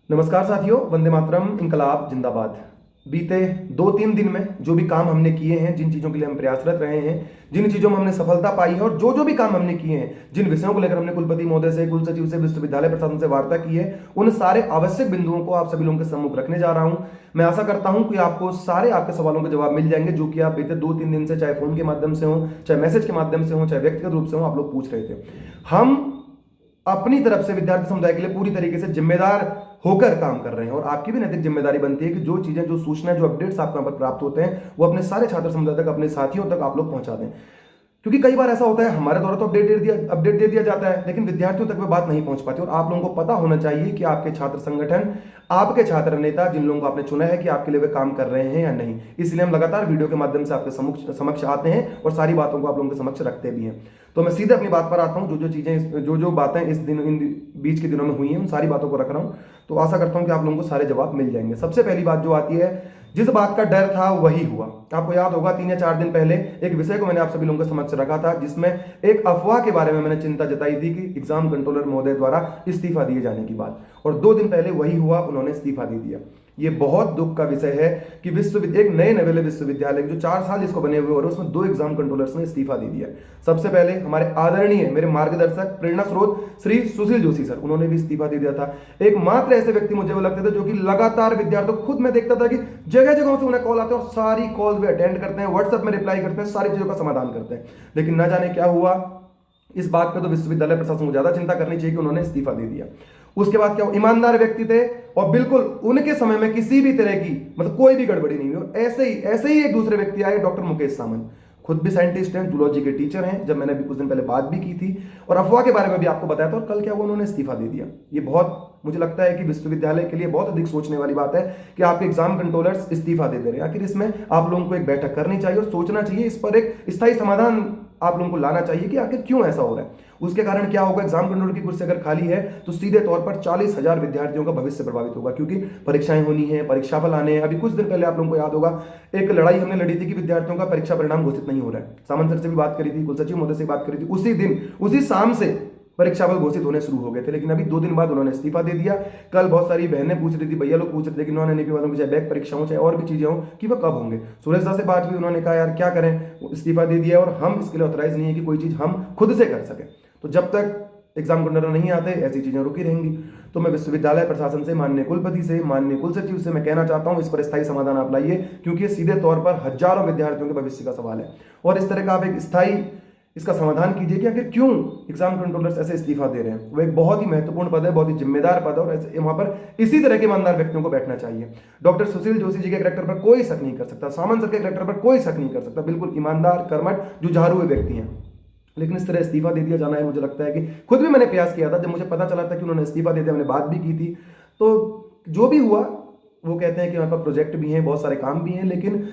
नमस्कार साथियों, वंदे मातरम, इनकलाब जिंदाबाद। बीते 2-3 दिन में जो भी काम हमने किए हैं, जिन चीज़ों के लिए हम प्रयासरत रहे हैं, जिन चीज़ों में हमने सफलता पाई है और जो भी काम हमने किए हैं, जिन विषयों को लेकर हमने कुलपति महोदय से, कुल सचिव से, विश्वविद्यालय प्रशासन से वार्ता की है, उन सारे आवश्यक बिंदुओं को आप सभी लोगों के सम्मुख रखने जा रहा हूं। मैं आशा करता हूं कि आपको सारे आपके सवालों के जवाब मिल जाएंगे, जो कि आप बीते 2-3 दिन से, चाहे फोन के माध्यम से हो, चाहे मैसेज के माध्यम से हो, चाहे व्यक्तिगत रूप से हो, आप लोग पूछ रहे थे। हम अपनी तरफ से विद्यार्थी समुदाय के लिए पूरी तरीके से जिम्मेदार होकर काम कर रहे हैं और आपकी भी नैतिक जिम्मेदारी बनती है कि जो चीजें, जो सूचना, जो अपडेट्स आपको यहाँ पर प्राप्त होते हैं, वो अपने सारे छात्र समुदाय तक, अपने साथियों तक आप लोग पहुंचा दें। क्योंकि कई बार ऐसा होता है, हमारे द्वारा तो अपडेट दे दिया जाता है, लेकिन विद्यार्थियों तक वो बात नहीं पहुंच पाती और आप लोगों को पता होना चाहिए कि आपके छात्र संगठन, आपके छात्र नेता, जिन लोगों को आपने चुना है, कि आपके लिए वे काम कर रहे हैं या नहीं। इसलिए हम लगातार वीडियो के माध्यम से आपके समक्ष आते हैं और सारी बातों को आप लोगों के समक्ष रखते भी हैं। तो मैं सीधे अपनी बात पर आता हूं। जो बातें इन बीच के दिनों में हुई हैं, उन सारी बातों को रख रहा हूं। तो आशा करता हूं कि आप लोगों को सारे जवाब मिल जाएंगे। सबसे पहली बात जो आती है, जिस बात का डर था वही हुआ। आपको याद होगा 3 या 4 दिन पहले एक विषय को मैंने आप सभी लोगों के समक्ष रखा था, जिसमें एक अफवाह के बारे में मैंने चिंता जताई थी कि एग्जाम कंट्रोलर महोदय द्वारा इस्तीफा दिए जाने की बात, और 2 दिन पहले वही हुआ, उन्होंने इस्तीफा दे दिया। ये बहुत दुख का विषय है कि एक नए नवेले विश्वविद्यालय जो 4 साल इसको बने हुए और उसमें 2 एग्जाम कंट्रोलर्स ने इस्तीफा दे दिया। सबसे पहले हमारे आदरणीय, मेरे मार्गदर्शक, प्रेरणा स्रोत श्री सुशील जोशी सर, उन्होंने भी इस्तीफा दे दिया था। एकमात्र ऐसे व्यक्ति मुझे वो लगते थे जो कि लगातार विद्यार्थियों, खुद मैं देखता था कि जगह जगह से उन्हें कॉल आते हैं और सारी कॉल वे अटेंड करते हैं, व्हाट्सएप में रिप्लाई करते हैं, सारी चीजों का समाधान करते हैं। लेकिन ना जाने क्या हुआ, इस बात पे तो विश्वविद्यालय प्रशासन को ज्यादा चिंता करनी चाहिए कि उन्होंने इस्तीफा दे दिया। उसके बाद क्या, ईमानदार व्यक्ति थे और बिल्कुल उनके समय में किसी भी तरह की, मतलब कोई भी गड़बड़ी नहीं हुई। और ऐसे ही एक दूसरे व्यक्ति आए, डॉक्टर मुकेश सामंत, खुद भी साइंटिस्ट हैं, जूलॉजी के टीचर हैं, जब मैंने अभी कुछ दिन पहले बात भी की थी और अफवाह के बारे में भी आपको बताया था। और कल क्या हुआ, उन्होंने इस्तीफा दे दिया। ये बहुत, मुझे लगता है कि विश्वविद्यालय के लिए बहुत अधिक सोचने वाली बात है कि आपके एग्जाम कंट्रोलर्स इस्तीफा दे रहे हैं। आखिर इसमें आप लोगों को एक बैठक करनी चाहिए और सोचना चाहिए, इस पर एक स्थायी समाधान आप लोगों को लाना चाहिए कि आखिर क्यों ऐसा हो रहा है। उसके कारण क्या होगा, एग्जाम कंट्रोलर की कुर्सी अगर खाली है तो सीधे तौर पर 40,000 विद्यार्थियों का भविष्य प्रभावित होगा, क्योंकि परीक्षाएं होनी है, परीक्षाफल आने हैं। अभी कुछ दिन पहले आप लोगों को याद होगा, एक लड़ाई हमने लड़ी थी कि विद्यार्थियों का परीक्षा परिणाम घोषित नहीं हो रहा है। सामंत सर से भी बात करी थी, कुल सचिव महोदय से बात करी थी, उसी दिन, उसी शाम से परीक्षाफल घोषित होने शुरू हो गए थे। लेकिन अभी 2 दिन बाद उन्होंने इस्तीफा दे दिया। कल बहुत सारी बहनें पूछ रही थी, भैया लोग पूछ रहे थे कि नॉन एनईपी वालों की चाहे बैक परीक्षा हो, चाहे और भी चीजें हो, कि वह कब होंगे। सुरेश दा से बात हुई, उन्होंने कहा यार क्या करें, इस्तीफा दे दिया और हम इसके लिए ऑथराइज नहीं है कि कोई चीज हम खुद से कर सके। तो जब तक एग्जाम कंट्रोलर नहीं आते, ऐसी चीजें रुकी रहेंगी। तो मैं विश्वविद्यालय प्रशासन से, माननीय कुलपति से, माननीय कुल सचिव से मैं कहना चाहता हूं, इस पर स्थायी समाधान आप लाइए, क्योंकि ये सीधे तौर पर हजारों विद्यार्थियों के भविष्य का सवाल है। और इस तरह का आप एक स्थायी इसका समाधान कीजिए कि आखिर क्यों एग्जाम कंट्रोलर्स ऐसे इस्तीफा दे रहे हैं। वो एक बहुत ही महत्वपूर्ण पद है, बहुत ही जिम्मेदार पद है और ऐसे वहां पर इसी तरह के ईमानदार व्यक्तियों को बैठना चाहिए। डॉक्टर सुशील जोशी जी के कैरेक्टर पर कोई शक नहीं कर सकता, सामंत सर के कैरेक्टर पर कोई शक नहीं कर सकता, बिल्कुल ईमानदार, कर्मठ, जुझारू हुए व्यक्ति हैं। लेकिन इस तरह इस्तीफा दे दिया जाना है, मुझे लगता है कि खुद भी मैंने प्रयास किया था, जब मुझे पता चला था कि उन्होंने इस्तीफा दे दिया, मैंने बात भी की थी। तो जो भी हुआ, वो कहते हैं कि वहां पर प्रोजेक्ट भी हैं, बहुत सारे काम भी हैं, लेकिन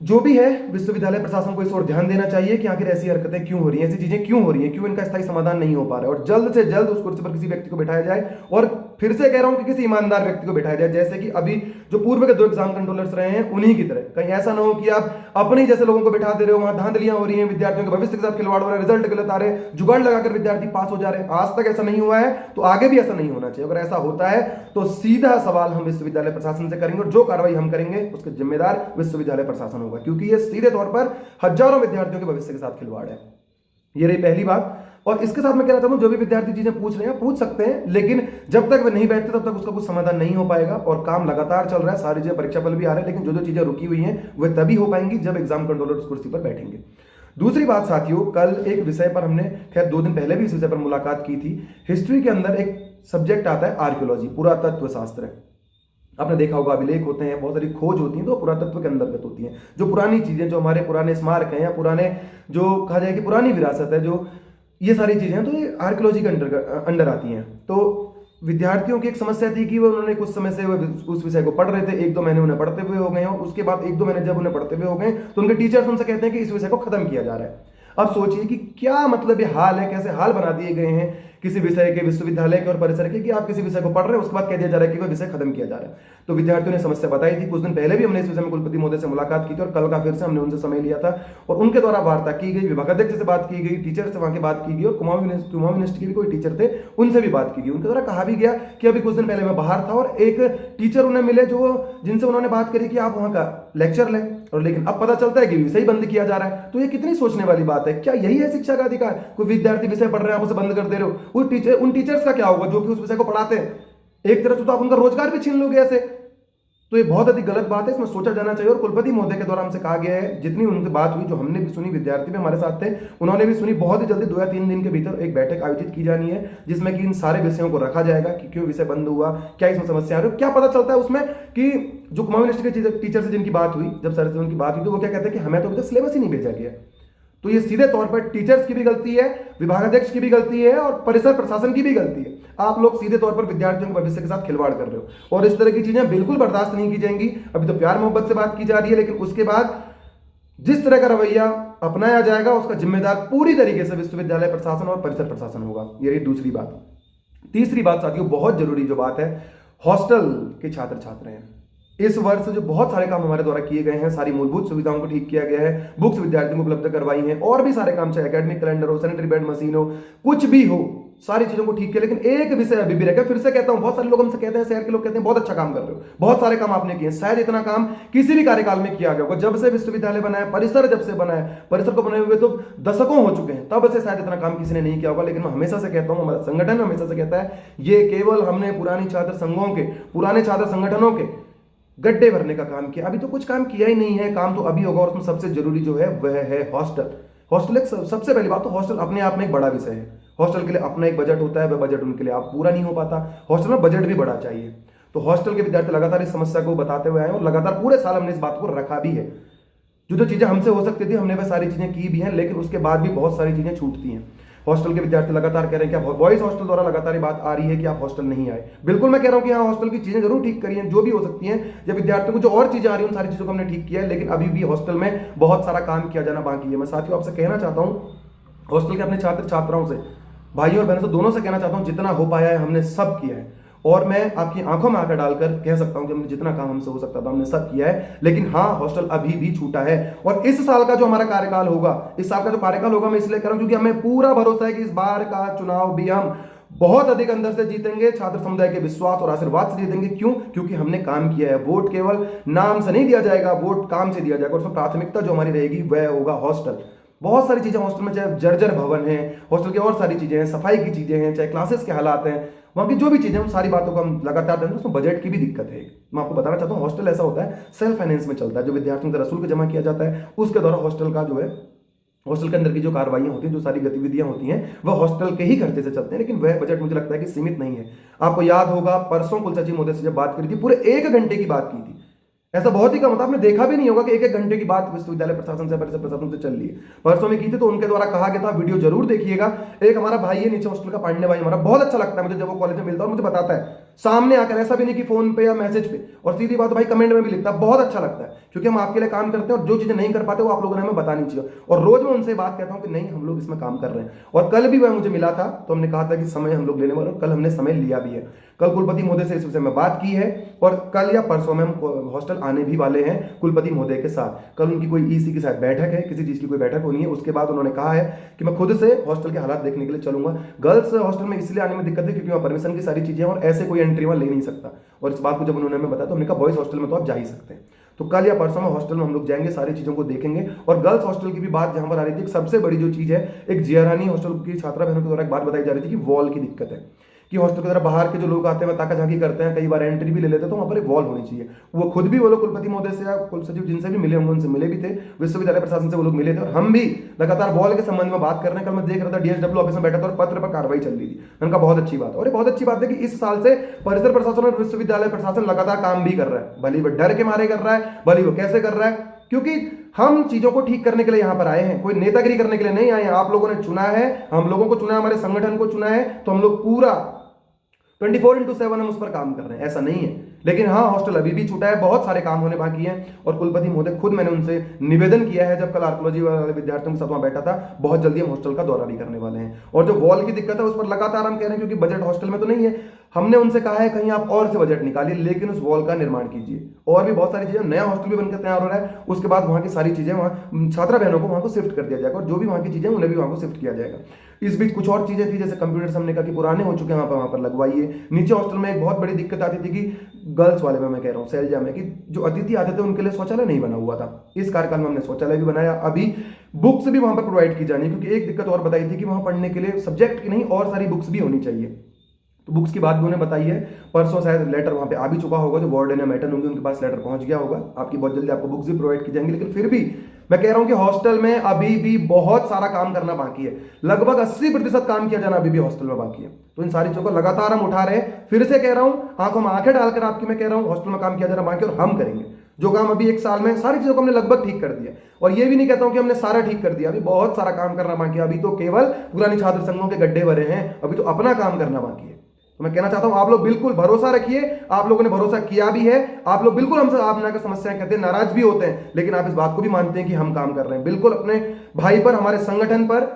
जो भी है विश्वविद्यालय प्रशासन को इस ओर ध्यान देना चाहिए कि आखिर ऐसी हरकतें क्यों हो रही हैं, ऐसी चीजें क्यों हो रही हैं, क्यों इनका स्थायी समाधान नहीं हो पा रहा है। और जल्द से जल्द उस कुर्सी पर किसी व्यक्ति को बिठाया जाए, और फिर से कह रहा हूं कि किसी ईमानदार व्यक्ति को बिठाया जाए, जैसे कि अभी जो पूर्व के 2 एग्जाम कंट्रोलर्स रहे हैं उन्हीं की तरह। कहीं ऐसा ना हो कि आप अपने जैसे लोगों को बिठा दे रहे हो, वहां धांधलियां हो रही हैं, विद्यार्थियों के भविष्य के साथ खिलवाड़ हो रहा है, रिजल्ट गलत आ रहे हैं, जुगाड़ लगाकर विद्यार्थी पास हो जा रहे हैं। आज तक ऐसा नहीं हुआ है, तो आगे भी ऐसा नहीं होना चाहिए। अगर ऐसा होता है तो सीधा सवाल हम विश्वविद्यालय प्रशासन से करेंगे और जो कार्रवाई हम करेंगे उसके जिम्मेदार विश्वविद्यालय प्रशासन होगा, क्योंकि ये सीधे तौर पर हजारों विद्यार्थियों के भविष्य के साथ खिलवाड़ है। ये रही पहली बात। और इसके साथ मैं कहना चाहता हूं, जो भी विद्यार्थी चीजें पूछ रहे हैं पूछ सकते हैं, लेकिन जब तक वे नहीं बैठते तब तक उसका कुछ समाधान नहीं हो पाएगा। और काम लगातार चल रहा है, सारी चीजें, परीक्षाफल भी आ रहे हैं, लेकिन जो चीजें रुकी हुई हैं वे तभी हो पाएंगी जब एग्जाम कंट्रोलर उस कुर्सी पर बैठेंगे। दूसरी बात साथियों, कल एक विषय पर हमने, खैर 2 दिन पहले भी इस विषय पर मुलाकात की थी। हिस्ट्री के अंदर एक सब्जेक्ट आता है आर्कियोलॉजी, पुरातत्व शास्त्र। आपने देखा होगा, अभिलेख होते हैं, बहुत सारी खोज होती है, तो पुरातत्व के अंतर्गत होती हैं। जो पुरानी चीजें, जो हमारे पुराने स्मारक हैं या पुराने, जो कहा जाए कि पुरानी विरासत है, जो ये सारी चीजें, तो ये आर्कियोलॉजी के अंडर आती हैं। तो विद्यार्थियों की एक समस्या थी कि वो, उन्होंने कुछ समय से उस विषय को पढ़ रहे थे, 1-2 महीने उन्हें पढ़ते हुए हो गए, और उसके बाद 1-2 महीने जब उन्हें पढ़ते हुए हो गए तो उनके टीचर्स उनसे कहते हैं कि इस विषय को खत्म किया जा रहा है। अब सोचिए कि क्या मतलब ये हाल है, कैसे हाल बना दिए गए हैं किसी विषय के, विश्वविद्यालय के और परिसर के, कि आप किसी विषय को पढ़ रहे हैं, उसके बाद कह दिया जा रहा है कि वह विषय खत्म किया जा रहा है। तो विद्यार्थियों ने समस्या बताई थी। कुछ दिन पहले भी हमने इस विषय में कुलपति महोदय से मुलाकात की थी और कल का फिर से हमने उनसे समय लिया था और उनके द्वारा वार्ता की गई, विभागाध्यक्ष से बात की गई, टीचर से वहां की बात की गई और कुमाऊं यूनिवर्सिटी के भी कोई टीचर थे उनसे भी बात की गई। उनके द्वारा कहा भी गया कि अभी कुछ दिन पहले मैं बाहर था और एक टीचर उन्हें मिले जिनसे उन्होंने बात करी कि आप वहां का लेक्चर लें, और लेकिन अब पता चलता है कि विषय बंद किया जा रहा है। तो ये कितनी सोचने वाली बात है। क्या यही है शिक्षा का अधिकार? कोई विद्यार्थी विषय पढ़ रहे हैं, आप उसे बंद कर दे रहे हो। उन टीचर्स का क्या होगा जो कि उस विषय को पढ़ाते हैं? एक तरह से तो आप उनका रोजगार भी छीन लोगे ऐसे। तो ये बहुत अधिक गलत बात है, इसमें सोचा जाना चाहिए। और कुलपति महोदय के द्वारा हमसे कहा गया है, जितनी उनसे बात हुई, जो हमने भी सुनी, विद्यार्थी भी हमारे साथ थे, उन्होंने भी सुनी, बहुत ही जल्दी 2 या 3 दिन के भीतर एक बैठक आयोजित की जानी है जिसमें कि इन सारे विषयों को रखा जाएगा कि क्यों विषय बंद हुआ, क्या इसमें समस्या आ रही है। क्या पता चलता है उसमें कि जो कुमाऊं यूनिवर्सिटी के टीचर से जिनकी बात हुई, जब सर से उनकी बात हुई, तो वो क्या कहते हैं कि हमें तो अभी तक सिलेबस ही नहीं भेजा गया। तो ये सीधे तौर पर टीचर्स की भी गलती है, विभागाध्यक्ष की भी गलती है और परिसर प्रशासन की भी गलती है। आप लोग सीधे तौर पर विद्यार्थियों के भविष्य के साथ खिलवाड़ कर रहे हो और इस तरह की चीजें बिल्कुल बर्दाश्त नहीं की जाएंगी। अभी तो प्यार मोहब्बत से बात की जा रही है, लेकिन उसके बाद जिस तरह का रवैया अपनाया जाएगा उसका जिम्मेदार पूरी तरीके से विश्वविद्यालय प्रशासन और परिसर प्रशासन होगा। ये दूसरी बात। तीसरी बात साथियों, बहुत जरूरी जो बात है, हॉस्टल के छात्र छात्र हैं। इस वर्ष जो बहुत सारे काम हमारे द्वारा किए गए हैं, सारी मूलभूत सुविधाओं को ठीक किया गया है, बुक्स विद्यार्थियों को उपलब्ध करवाई हैं और भी सारे काम, चाहे एकेडमिक कैलेंडर हो, सैनिटरी बेड मशीन हो, कुछ भी हो, सारी चीजों को ठीक किया। लेकिन एक विषय अभी भी रह गया। फिर से कहता हूं, बहुत सारे लोग हमसे कहते हैं, शहर के लोग कहते हैं बहुत अच्छा काम कर रहे हो, बहुत सारे काम आपने किए। शायद इतना काम किसी भी कार्यकाल में किया गया होगा। जब से विश्वविद्यालय बना है, परिसर जब से बना है, परिसर को बने हुए तो दशकों हो चुके हैं, तब से शायद इतना काम किसी ने नहीं किया होगा। लेकिन मैं हमेशा से कहता हूं, हमारा संगठन हमेशा से कहता है, ये केवल हमने पुरानी छात्र संघों के, पुराने छात्र संगठनों के गड्ढे भरने का काम किया। अभी तो कुछ काम किया ही नहीं है। काम तो अभी होगा और उसमें सबसे जरूरी जो है वह है हॉस्टल। हॉस्टल एक सबसे पहली बात तो हॉस्टल अपने आप में एक बड़ा विषय है। हॉस्टल के लिए अपना एक बजट होता है, वह बजट उनके लिए आप पूरा नहीं हो पाता। हॉस्टल में बजट भी बड़ा चाहिए। तो हॉस्टल के विद्यार्थी लगातार इस समस्या को बताते हुए आए और लगातार पूरे साल हमने इस बात को रखा भी है। जो चीजें हमसे हो सकती थी हमने वह सारी चीजें की भी हैं, लेकिन उसके बाद भी बहुत सारी चीजें छूटती हैं। हॉस्टल के विद्यार्थी लगातार कह रहे हैं कि बॉयज हॉस्टल द्वारा लगातार ये बात आ रही है कि आप हॉस्टल नहीं आए। बिल्कुल मैं कह रहा हूं कि हाँ, हॉस्टल की चीजें जरूर ठीक करी हैं, जो भी हो सकती हैं, या विद्यार्थियों को जो और चीजें आ रही हैं उन सारी चीजों को हमने ठीक किया है, लेकिन अभी भी हॉस्टल में बहुत सारा काम किया जाना बाकी है। मैं साथियों आपसे कहना चाहता हूं, हॉस्टल के अपने छात्र छात्राओं से, भाइयों और बहनों से, दोनों से कहना चाहता हूं, जितना हो पाया है हमने सब किया है। और मैं आपकी आंखों में आकर डालकर कह सकता हूं कि हमने जितना काम हमसे हो सकता था हमने सब किया है। लेकिन हाँ, हॉस्टल अभी भी छूटा है। और इस साल का जो हमारा कार्यकाल होगा, इस साल का जो कार्यकाल होगा, मैं इसलिए कह रहा हूं क्योंकि हमें पूरा भरोसा है कि इस बार का चुनाव भी हम बहुत अधिक अंदर से जीतेंगे, छात्र समुदाय के विश्वास और आशीर्वाद से जीतेंगे। क्यों? क्योंकि हमने काम किया है। वोट केवल नाम से नहीं दिया जाएगा, वोट काम से दिया जाएगा। और उसमें प्राथमिकता जो हमारी रहेगी वह होगा हॉस्टल। बहुत सारी चीजें हॉस्टल में, चाहे जर्जर भवन है, हॉस्टल की और सारी चीजें हैं, सफाई की चीजें हैं, चाहे क्लासेस के हालात हैं, वहाँ की जो भी चीजें, उन सारी बातों को हम लगातार देंगे। उसमें बजट की भी दिक्कत है। मैं आपको बताना चाहता हूँ, हॉस्टल ऐसा होता है, सेल्फ फाइनेंस में चलता है। जो विद्यार्थियों का रसूल को जमा किया जाता है, उसके द्वारा हॉस्टल का जो है, हॉस्टल के अंदर की जो कार्रवाइयां होती हैं, जो सारी गतिविधियां होती हैं, वह हॉस्टल के ही खर्चे से चलते हैं। लेकिन वह बजट मुझे लगता है कि सीमित नहीं है। आपको याद होगा, परसों कुलसचिव महोदय से जब बात करी थी, पूरे 1 घंटे की बात की थी। ऐसा बहुत ही कम होता, आपने देखा भी नहीं होगा कि 1-1 घंटे की बात विश्वविद्यालय प्रशासन से, परिसर प्रशासन से चल रही है। परसों में की थी, तो उनके द्वारा कहा गया था, वीडियो जरूर देखिएगा। एक हमारा भाई है नीचे हॉस्टल का, पांडे भाई, हमारा बहुत अच्छा लगता है मुझे जब वो कॉलेज में मिलता है और मुझे बताता है सामने आकर, ऐसा भी नहीं कि फोन पे या मैसेज पे, और सीधी बात भाई कमेंट में भी लिखता है। बहुत अच्छा लगता है क्योंकि हम आपके लिए काम करते हैं और जो चीजें नहीं कर पाते वो आप लोगों ने हमें बतानी चाहिए। और रोज मैं उनसे बात कहता हूं कि नहीं, हम लोग इसमें काम कर रहे हैं। और कल भी वह मुझे मिला था, तो हमने कहा था कि समय हम लोग लेने वाले, और कल हमने समय लिया भी है। कल कुलपति महोदय से इस विषय में बात की है और कल या परसों में हम हॉस्टल आने भी वाले हैं कुलपति महोदय के साथ। कल उनकी कोई ईसी के साथ बैठक है, किसी चीज की कोई बैठक होनी है। उसके बाद उन्होंने कहा है कि मैं खुद से हॉस्टल के हालात देखने के लिए चलूंगा। गर्ल्स हॉस्टल में इसलिए आने में दिक्कत है क्योंकि वहाँ परमिशन की सारी चीजें और ऐसे कोई एंट्री वहाँ ले नहीं सकता। और इस बात को जब उन्होंने हमें बताया तो हमने कहा बॉयज हॉस्टल में तो आप जा ही सकते हैं। तो कल या परसों में हॉस्टल में हम लोग जाएंगे, सारी चीजों को देखेंगे। और गर्ल्स हॉस्टल की भी बात जहां पर आ रही थी, सबसे बड़ी जो चीज है, एक जियारानी हॉस्टल की छात्रा बहनों के द्वारा एक बात बताई जा रही थी कि वॉल की दिक्कत है, कि हॉस्टल की तरफ बाहर के जो लोग आते हैं ताका झांकी करते हैं, कई बार एंट्री भी ले लेते हैं, तो वहां पर एक वॉल होनी चाहिए। वो खुद भी, वो लोग कुलपति महोदय से या कुल सचिव जिनसे भी मिले होंगे उनसे मिले भी थे, विश्वविद्यालय प्रशासन से वो लोग मिले थे, और हम भी लगातार वॉल के संबंध में बात कर रहे हैं। कल मैं देख रहा था डीएसडब्ल्यू ऑफिस में बैठा था और पत्र पर कार्रवाई चल रही थी। उनका बहुत अच्छी बात है, और ये बहुत अच्छी बात है कि इस साल से परिसर प्रशासन और विश्वविद्यालय प्रशासन लगातार काम भी कर रहा है। भले वो डर के मारे कर रहा है, भले वो कैसे कर रहा है, क्योंकि हम चीजों को ठीक करने के लिए यहां पर आए हैं, कोई नेतागिरी करने के लिए नहीं आए हैं। आप लोगों ने चुना है, हम लोगों को चुना है, हमारे संगठन को चुना है, तो हम लोग 24/7 हम उस पर काम कर रहे हैं, ऐसा नहीं है। लेकिन हाँ, हॉस्टल अभी भी छूटा है, बहुत सारे काम होने बाकी हैं। और कुलपति महोदय खुद, मैंने उनसे निवेदन किया है, जब कल आर्कोलॉजी वाले विद्यार्थियों के साथ वहाँ बैठा था, बहुत जल्दी हम हॉस्टल का दौरा भी करने वाले हैं। और जो वॉल की दिक्कत है उस पर लगातार हम कह रहे हैं, क्योंकि बजट हॉस्टल में तो नहीं है। हमने उनसे कहा है कहीं आप और से बजट निकालिए, लेकिन उस वॉल का निर्माण कीजिए। और भी बहुत सारी चीजें, नया हॉस्टल भी बनकर तैयार हो रहा है, उसके बाद वहाँ की सारी चीजें, वहाँ छात्रा बहनों को वहाँ को शिफ्ट कर दिया जाएगा, और जो भी वहाँ की चीजें उन्हें भी वहाँ को शिफ्ट किया जाएगा। इस बीच कुछ और चीजें थी, जैसे कंप्यूटर हमने कहा कि पुराने हो चुके हैं, वहाँ पर लगवाइए। नीचे हॉस्टल में एक बहुत बड़ी दिक्कत आती थी कि गर्ल्स वाले में मैं कह रहा हूँ, सैलजा में, कि जो अतिथि आते थे उनके लिए शौचालय नहीं बना हुआ था। इस कार्यकाल में हमने शौचालय भी बनाया। अभी बुक्स भी वहाँ पर प्रोवाइड की जानी, क्योंकि एक दिक्कत और बताई थी कि वहाँ पढ़ने के लिए सब्जेक्ट की नहीं और सारी बुक्स भी होनी चाहिए। तो बुक्स की बात भी उन्हें बताई है। परसों शायद लेटर वहाँ पे आ भी चुका होगा, जो वार्डन या मैटन होंगे उनके पास लेटर पहुँच गया होगा। आपकी बहुत जल्दी आपको बुक्स भी प्रोवाइड की जाएंगी। लेकिन फिर भी मैं कह रहा हूँ कि हॉस्टल में अभी भी बहुत सारा काम करना बाकी है। लगभग 80% काम किया जाना अभी भी हॉस्टल में बाकी है। तो इन सारी चीजों को लगातार हम उठा रहे हैं। फिर से कह रहा हूँ, आंखों में आंखें डालकर आपकी मैं कह रहा हूँ, हॉस्टल में काम किया जाना बाकी, और हम करेंगे जो काम अभी एक साल में सारी चीजों को हमने लगभग ठीक कर दिया। और ये भी नहीं कहता हूं कि हमने सारा ठीक कर दिया, अभी बहुत सारा काम करना बाकी है। अभी तो केवल पुरानी छात्र संघों के गड्ढे भरे हैं, अभी तो अपना काम करना बाकी है। तो मैं कहना चाहता हूं, आप लोग बिल्कुल भरोसा रखिए। आप लोगों ने भरोसा किया भी है। आप लोग बिल्कुल हमसे आप ना समस्याएं कहते हैं, नाराज भी होते हैं, लेकिन आप इस बात को भी मानते हैं कि हम काम कर रहे हैं। बिल्कुल अपने भाई पर, हमारे संगठन पर,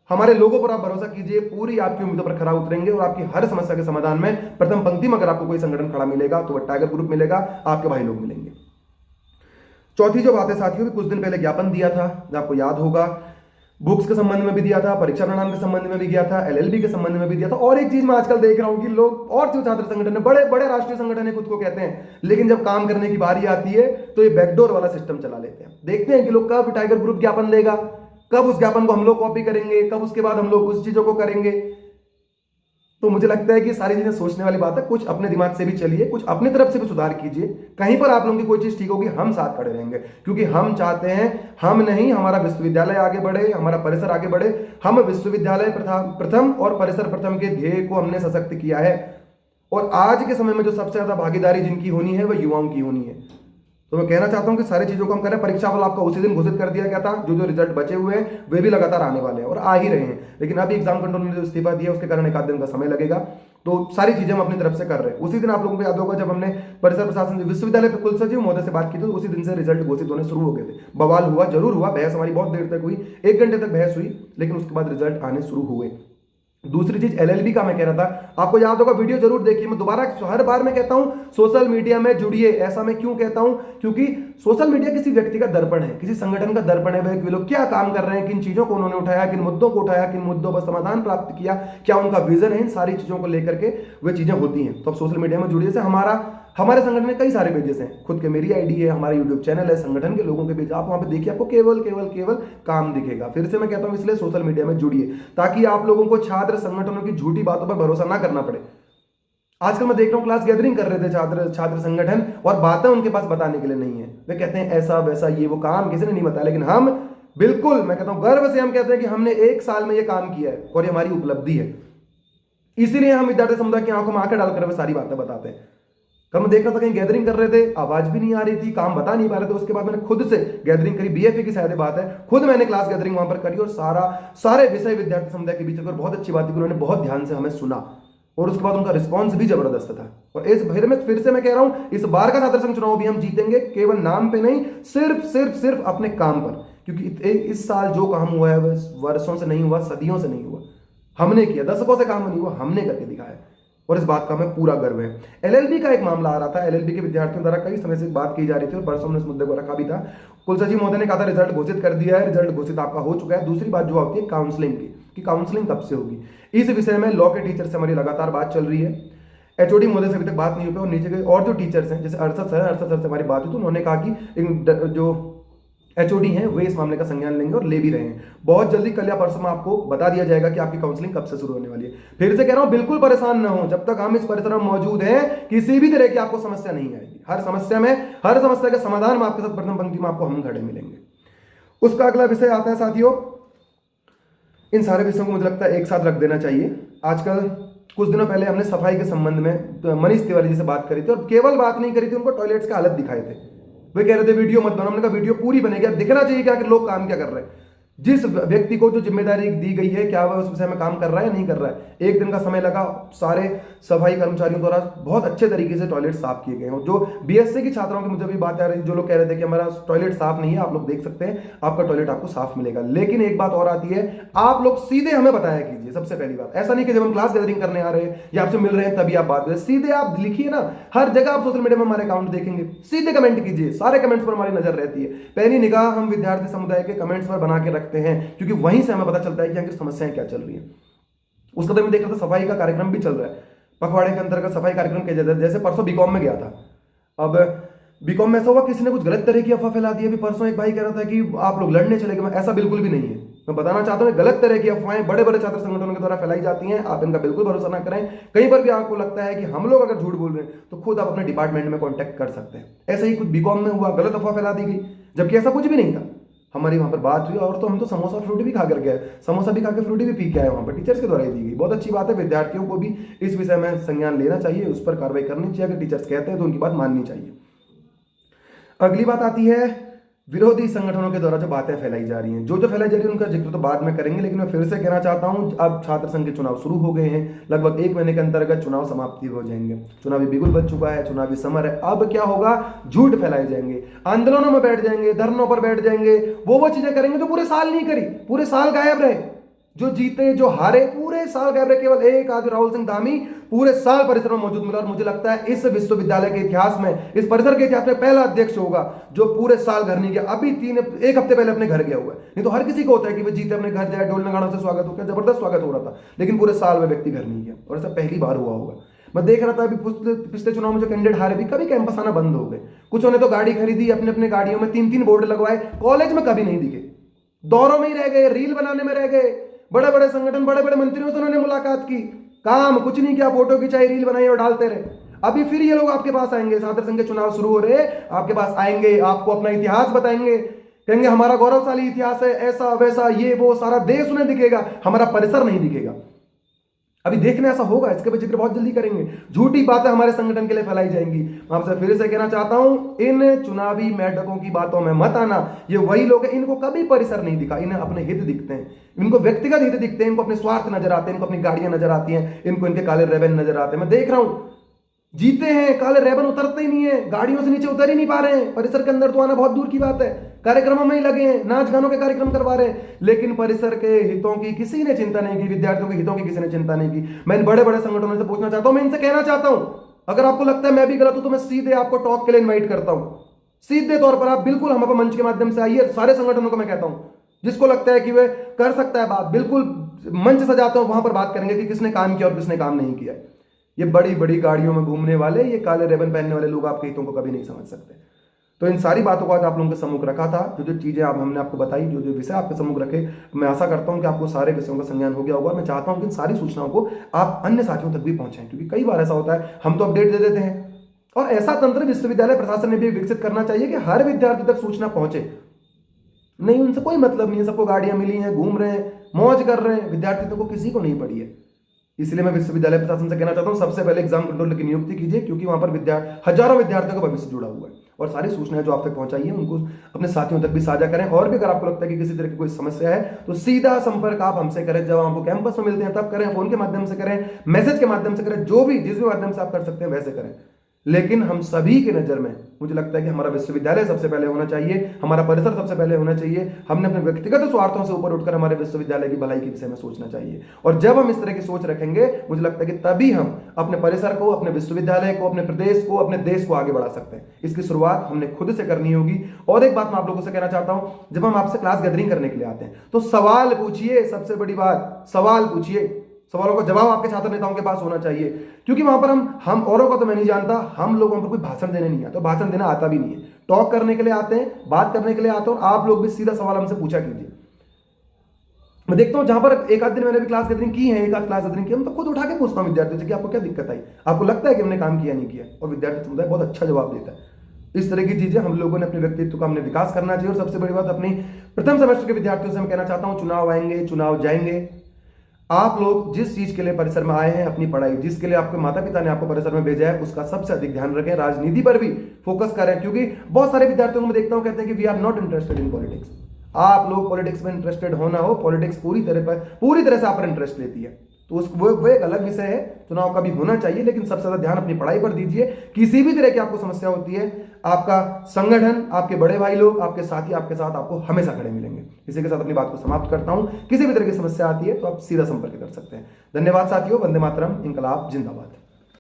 हमारे लोगों पर आप भरोसा कीजिए। पूरी आपकी उम्मीदों पर खरा उतरेंगे और आपकी हर समस्या के समाधान में प्रथम पंक्ति में अगर आपको कोई संगठन खड़ा मिलेगा तो वह टाइगर ग्रुप मिलेगा, आपके भाई लोग मिलेंगे। चौथी जो बात है साथियों, कुछ दिन पहले ज्ञापन दिया था, आपको याद होगा, बुक्स के संबंध में भी दिया था, परीक्षा परिणाम के संबंध में भी दिया था, एलएलबी के संबंध में भी दिया था। और एक चीज मैं आजकल देख रहा हूं कि लोग, और जो छात्र संगठन है, बड़े बड़े राष्ट्रीय संगठन है खुद को कहते हैं, लेकिन जब काम करने की बारी आती है तो ये बैकडोर वाला सिस्टम चला लेते हैं। देखते हैं कि लोग कब टाइगर ग्रुप ज्ञापन देगा, कब उस ज्ञापन को हम लोग कॉपी करेंगे, कब उसके बाद हम लोग उस चीजों को करेंगे। तो मुझे लगता है कि सारी चीजें सोचने वाली बात है। कुछ अपने दिमाग से भी चलिए, कुछ अपनी तरफ से भी सुधार कीजिए। कहीं पर आप लोगों की कोई चीज ठीक होगी, हम साथ खड़े रहेंगे, क्योंकि हम चाहते हैं, हम नहीं, हमारा विश्वविद्यालय आगे बढ़े, हमारा परिसर आगे बढ़े। हम विश्वविद्यालय प्रथम और परिसर प्रथम के ध्येय को हमने सशक्त किया है। और आज के समय में जो सबसे ज्यादा भागीदारी जिनकी होनी है वह युवाओं की होनी है। तो मैं कहना चाहता हूं कि सारी चीजों को हम करें। परीक्षा फल आपका उसी दिन घोषित कर दिया गया था। जो जो रिजल्ट बचे हुए हैं वे भी लगातार आने वाले हैं और आ ही रहे हैं। लेकिन अभी एग्जाम कंट्रोल ने जो इस्तीफा दिया उसके कारण एक आध दिन का समय लगेगा। तो सारी चीजें हम अपनी तरफ से कर रहे हैं। उसी दिन आप लोगों को याद होगा, जब हमने परिसर प्रशासन विश्वविद्यालय के कुलसचिव महोदय से बात की थी, तो उसी दिन से रिजल्ट घोषित होने शुरू हो गए थे। बवाल हुआ, जरूर हुआ, बहस हमारी बहुत देर तक हुई, 1 घंटे तक बहस हुई, लेकिन उसके बाद रिजल्ट आने शुरू हुए। दूसरी चीज एलएलबी का मैं कह रहा था, आपको याद होगा, वीडियो जरूर देखिए। मैं दोबारा हर बार मैं कहता हूं, सोशल मीडिया में जुड़िए। ऐसा मैं क्यों कहता हूं? क्योंकि सोशल मीडिया किसी व्यक्ति का दर्पण है, किसी संगठन का दर्पण है। वे लोग क्या काम कर रहे हैं, किन चीजों को उन्होंने उठाया, किन मुद्दों को उठाया, किन मुद्दों पर समाधान प्राप्त किया, क्या उनका विजन है, इन सारी चीजों को लेकर के वे चीजें होती हैं। तो अब सोशल मीडिया में जुड़िए। से हमारे संगठन में कई सारे पेजेस हैं, खुद के मेरी आईडी है, हमारा यूट्यूब चैनल है, संगठन के लोगों के पेज, आप वहां पे देखिए, आपको केवल केवल केवल काम दिखेगा। फिर से मैं कहता हूं, इसलिए सोशल मीडिया में जुड़िए, ताकि आप लोगों को छात्र संगठनों की झूठी बातों पर भरोसा ना करना पड़े। आजकल मैं देख रहा हूं, क्लास गैदरिंग कर रहे थे छात्र संगठन, और बातें उनके पास बताने के लिए नहीं है। वे कहते हैं ऐसा वैसा, ये वो, काम किसी ने नहीं बताया। लेकिन हम बिल्कुल, मैं कहता हूं गर्व से हम कहते हैं कि हमने 1 साल में ये काम किया है और ये हमारी उपलब्धि है। इसीलिए हम विद्यार्थी समुदाय की आंखों में आंखें डालकर वे सारी बातें बताते हैं। कल मैं देख रहा था, कहीं गैदरिंग कर रहे थे, आवाज भी नहीं आ रही थी, काम बता नहीं पा रहे थे। उसके बाद मैंने खुद से गैदरिंग करी, बीएफए की शायद बात है, खुद मैंने क्लास गैदरिंग वहां पर करी और सारे विषय विद्यार्थी समुदाय के बीच में बहुत अच्छी बात थी। उन्होंने बहुत ध्यान से हमें सुना और उसके बाद उनका रिस्पॉन्स भी जबरदस्त था। और इस फिर से मैं कह रहा हूं, इस बार का छात्र संघ चुनाव भी हम जीतेंगे, केवल नाम पे नहीं, सिर्फ अपने काम पर। क्योंकि इस साल जो काम हुआ है वह वर्षों से नहीं हुआ, सदियों से नहीं हुआ, हमने किया। दशकों से काम नहीं हुआ, हमने करके दिखाया, और इस बात का हमें पूरा गर्व है। एलएलबी का एक मामला आ रहा था, एलएलबी के विद्यार्थियों द्वारा कई समय से बात की जा रही थी और परसों हमने इस मुद्दे को रखा भी था। कुलसचिव महोदय ने कहा था रिजल्ट घोषित कर दिया है, रिजल्ट घोषित आपका हो चुका है। दूसरी बात जो होती है काउंसलिंग की, कि काउंसलिंग कब से होगी। इस विषय में लॉ के टीचर से हमारी लगातार बात चल रही है। एचओडी महोदय से अभी तक बात नहीं हुई, और नीचे के और जो टीचर्स हैं, जैसे अरशद सर से हमारी बात हुई, तो उन्होंने कहा कि जो एचओडी हैं वे इस मामले का संज्ञान लेंगे और ले भी रहे हैं। बहुत जल्दी कल या परसों में आपको बता दिया जाएगा कि आपकी काउंसलिंग कब से शुरू होने वाली है। फिर से कह रहा हूं, बिल्कुल परेशान ना हो, जब तक हम इस परिसर में मौजूद हैं किसी भी तरह की आपको समस्या नहीं आएगी। हर समस्या के समाधान में आपके साथ प्रथम पंक्ति में आपको हम खड़े मिलेंगे। उसका अगला विषय आता है साथियों, इन सारे विषयों को मुझे लगता है एक साथ रख देना चाहिए। आजकल कुछ दिनों पहले हमने सफाई के संबंध में मनीष तिवारी जी से बात करी थी, और केवल बात नहीं करी थी, उनको टॉयलेट्स की हालत दिखाए थे। वे कह रहे थे वीडियो मत बनाओ। हमने कहा वीडियो पूरी बनेगी, दिखना चाहिए क्या कि लोग काम क्या कर रहे हैं। जिस व्यक्ति को जो जिम्मेदारी दी गई है, क्या वह उस विषय में काम कर रहा है या नहीं कर रहा है। एक दिन का समय लगा, सारे सफाई कर्मचारियों द्वारा बहुत अच्छे तरीके से टॉयलेट साफ किए गए हैं। जो बीएससी की छात्राओं की मुझे भी बात आ रही, जो लोग कह रहे थे कि हमारा टॉयलेट साफ नहीं है, आप लोग देख सकते हैं आपका टॉयलेट आपको साफ मिलेगा। लेकिन एक बात और आती है, आप लोग सीधे हमें बताया कीजिए। सबसे पहली बात, ऐसा नहीं कि जब हम क्लास गैदरिंग करने आ रहे हैं या आपसे मिल रहे हैं तभी आप बात करें, सीधे आप लिखिए ना। हर जगह आप सोशल मीडिया में हमारे अकाउंट देखेंगे, सीधे कमेंट कीजिए, सारे कमेंट्स पर हमारी नजर रहती है। पहली निगाह हम विद्यार्थी समुदाय के कमेंट्स पर बना के रखते हैं, क्योंकि वहीं से हमें पता चलता है कि आखिर समस्याएं क्या चल रही है। उसका तो मैं देख रहा था सफाई का कार्यक्रम भी चल रहा है, पखवाड़े के अंतर्गत सफाई कार्यक्रम किया जाता है। जैसे परसों बीकॉम में गया था, अब बीकॉम में ऐसा हुआ किसी ने कुछ गलत तरह की अफवाह फैला दी। अभी परसों एक भाई कह रहा था कि आप लोग लड़ने चले गए, ऐसा बिल्कुल भी नहीं है। मैं बताना चाहता हूँ, गलत तरह की अफवाहें बड़े बड़े छात्र संगठनों के द्वारा फैलाई जाती हैं, आप इनका बिल्कुल भरोसा ना करें। कहीं पर भी आपको लगता है कि हम लोग अगर झूठ बोल रहे हैं तो खुद आप अपने डिपार्टमेंट में कॉन्टैक्ट कर सकते हैं। ऐसा ही कुछ बीकॉम में हुआ, गलत अफवाह फैला दी गई, जबकि ऐसा कुछ भी नहीं था। हमारी वहाँ पर बात हुई और तो हम तो समोसा फ्रूटी भी खा कर गए, समोसा भी खा के फ्रूटी भी पी के आए, वहाँ पर टीचर्स के द्वारा ही दी गई। बहुत अच्छी बात है, विद्यार्थियों को भी इस विषय में संज्ञान लेना चाहिए, उस पर कार्रवाई करनी चाहिए। अगर टीचर्स कहते हैं तो उनकी बात माननी चाहिए। अगली बात आती है विरोधी संगठनों के द्वारा जो बातें फैलाई जा रही हैं, जो फैलाई जा रही है उनका जिक्र तो बाद में करेंगे, लेकिन मैं फिर से कहना चाहता हूं, अब छात्र संघ के चुनाव शुरू हो गए हैं। लगभग 1 महीने के अंतर्गत चुनाव समाप्ति हो जाएंगे, चुनावी बिगुल बज चुका है, चुनावी समर है। अब क्या होगा, झूठ फैलाए जाएंगे, आंदोलनों में बैठ जाएंगे, धरनों पर बैठ जाएंगे, वो चीजें करेंगे जो पूरे साल नहीं करी, पूरे साल गायब रहे। जो जीते जो हारे पूरे साल गायब रहे, केवल एक आज राहुल सिंह धामी पूरे साल परिसर में मौजूद मिला। और मुझे लगता है इस विश्वविद्यालय के इतिहास में, इस परिसर के इतिहास में पहला अध्यक्ष होगा जो पूरे साल घर नहीं गया। अभी एक हफ्ते पहले अपने घर गया हुआ है। नहीं तो हर किसी को होता है कि वो जीते अपने घर जाए, ढोल नगाड़ों से स्वागत हो गया, जबरदस्त स्वागत हो रहा था, लेकिन पूरे साल में व्यक्ति घर नहीं गया। और ऐसा पहली बार हुआ होगा। मैं देख रहा था अभी पिछले चुनाव में जो कैंडिडेट हारे भी कभी कैंपस आना बंद हो गए। कुछ ने तो गाड़ी खरीदी, अपने अपने गाड़ियों में 3-3 बोर्ड लगवाए, कॉलेज में कभी नहीं दिखे, दौरों में ही रह गए, रील बनाने में रह गए। बड़े बड़े संगठन, बड़े बड़े मंत्रियों से उन्होंने मुलाकात की, काम कुछ नहीं किया, फोटो खिंचाई, रील बनाई और डालते रहे। अभी फिर ये लोग आपके पास आएंगे, छात्र संघ के चुनाव शुरू हो रहे, आपके पास आएंगे, आपको अपना इतिहास बताएंगे, कहेंगे हमारा गौरवशाली इतिहास है, ऐसा वैसा ये वो, सारा देश उन्हें दिखेगा, हमारा परिसर नहीं दिखेगा। अभी देखने ऐसा होगा, इसके भी जिक्र बहुत जल्दी करेंगे। झूठी बातें हमारे संगठन के लिए फैलाई जाएंगी। मैं आपसे फिर से कहना चाहता हूं, इन चुनावी मेढकों की बातों में मत आना। ये वही लोग हैं, इनको कभी परिसर नहीं दिखा, इन्हें अपने हित दिखते हैं, इनको व्यक्तिगत हित दिखते हैं, इनको अपने स्वार्थ नजर आते हैं, इनको अपनी गाड़ियां नजर आती हैं, इनको इनके काले रेबन नजर आते हैं। मैं देख रहा हूं, जीते हैं, काले रेबन उतरते ही नहीं है, गाड़ियों से नीचे उतर ही नहीं पा रहे हैं। परिसर के अंदर तो आना बहुत दूर की बात है, कार्यक्रमों में ही लगे हैं, नाच गानों के कार्यक्रम करवा रहे हैं, लेकिन परिसर के हितों की किसी ने चिंता नहीं की, विद्यार्थियों के हितों की किसी ने चिंता नहीं की। मैं इन बड़े बड़े संगठनों से पूछना चाहता हूं, मैं इनसे कहना चाहता हूं, अगर आपको लगता है मैं भी गलत हूं तो मैं सीधे आपको टॉक के लिए इन्वाइट करता हूं। सीधे तौर पर आप बिल्कुल हम मंच के माध्यम से आइए। सारे संगठनों को मैं कहता हूं, जिसको लगता है कि वह कर सकता है बात, बिल्कुल मंच सजाता हूं, वहां पर बात करेंगे कि किसने काम किया और किसने काम नहीं किया। ये बड़ी बड़ी गाड़ियों में घूमने वाले, ये काले रिबन पहनने वाले लोग आपके हितों को कभी नहीं समझ सकते। तो इन सारी बातों को आज आप लोगों के सम्मुख रखा था, जो चीजें आप हमने आपको बताई, जो विषय आपके सम्मुख रखे, मैं आशा करता हूं कि आपको सारे विषयों का संज्ञान हो गया होगा। मैं चाहता हूं कि इन सारी सूचनाओं को आप अन्य साथियों तक भी पहुंचाएं, क्योंकि कई बार ऐसा होता है हम तो अपडेट दे देते हैं, और ऐसा तंत्र विश्वविद्यालय प्रशासन ने भी विकसित करना चाहिए कि हर विद्यार्थी तक सूचना पहुंचे। नहीं, उनसे कोई मतलब नहीं है, सबको गाड़ियां मिली हैं, घूम रहे हैं, मौज कर रहे हैं, विद्यार्थी को किसी को नहीं पड़ी है। इसलिए मैं विश्वविद्यालय प्रशासन से कहना चाहता हूं, सबसे पहले एग्जाम कंट्रोलर की नियुक्ति कीजिए, क्योंकि वहां पर हजारों विद्यार्थियों का भविष्य जुड़ा हुआ है। और सारी सूचनाएं जो आप तक पहुंचाई है उनको अपने साथियों तक भी साझा करें। और भी अगर आपको लगता है कि किसी तरह की कोई समस्या है तो सीधा संपर्क आप हमसे करें, जब हमको कैंपस में मिलते हैं तब करें, फोन के माध्यम से करें, मैसेज के माध्यम से करें, जो भी जिस भी माध्यम से आप कर सकते हैं वैसे करें। लेकिन हम सभी की नजर में मुझे लगता है कि हमारा विश्वविद्यालय सबसे पहले होना चाहिए, हमारा परिसर सबसे पहले होना चाहिए। हमने अपने व्यक्तिगत स्वार्थों से ऊपर उठकर हमारे विश्वविद्यालय की भलाई के विषय में सोचना चाहिए। और जब हम इस तरह की सोच रखेंगे, मुझे लगता है कि तभी हम अपने परिसर को, अपने विश्वविद्यालय को, अपने प्रदेश को, अपने देश को आगे बढ़ा सकते हैं। इसकी शुरुआत हमने खुद से करनी होगी। और एक बात मैं आप लोगों से कहना चाहता हूं, जब हम आपसे क्लास गैदरिंग करने के लिए आते हैं तो सवाल पूछिए। सबसे बड़ी बात, सवाल पूछिए, सवालों का जवाब आपके छात्र नेताओं के पास होना चाहिए, क्योंकि वहां पर हम औरों का तो मैं नहीं जानता, हम लोगों पर कोई भाषण देने नहीं आता, तो भाषण देना आता भी नहीं है। टॉक करने के लिए आते हैं, बात करने के लिए आते हैं, और आप लोग भी सीधा सवाल हमसे पूछा कीजिए। मैं देखता हूं जहां पर एक आध दिन मैंने भी क्लास गैदरिंग की है, एक आध क्लास गैदरिंग की, हम तो खुद उठा के पूछता हूं विद्यार्थियों से कि आपको क्या दिक्कत आई, आपको लगता है कि हमने काम किया नहीं किया, और विद्यार्थी समुदाय बहुत अच्छा जवाब देता है। इस तरह की चीजें हम लोगों ने अपने व्यक्तित्व का हमने विकास करना चाहिए। और सबसे बड़ी बात, अपनी प्रथम सेमेस्टर के विद्यार्थियों से मैं कहना चाहता हूं, चुनाव आएंगे, चुनाव जाएंगे, आप लोग जिस चीज के लिए परिसर में आए हैं, अपनी पढ़ाई, जिसके लिए आपके माता पिता ने आपको परिसर में भेजा है, उसका सबसे अधिक ध्यान रखें। राजनीति पर भी फोकस करें, क्योंकि बहुत सारे विद्यार्थियों को मैं देखता हूं कहते हैं कि we are not interested in politics. आप लोग पॉलिटिक्स में इंटरेस्टेड हो ना हो, पॉलिटिक्स पूरी तरह से आप पर इंटरेस्ट लेती है, तो वो एक अलग विषय है, चुनाव का भी होना चाहिए, लेकिन सबसे ज्यादा ध्यान अपनी पढ़ाई पर दीजिए। किसी भी तरह की आपको समस्या होती है, आपका संगठन, आपके बड़े भाई लोग, आपके साथी आपके साथ आपको हमेशा खड़े मिलेंगे। इसी के साथ अपनी बात को समाप्त करता हूं। किसी भी तरह की समस्या आती है तो आप सीधा संपर्क कर सकते हैं। धन्यवाद साथियों। वंदे मातरम। इंकलाब जिंदाबाद।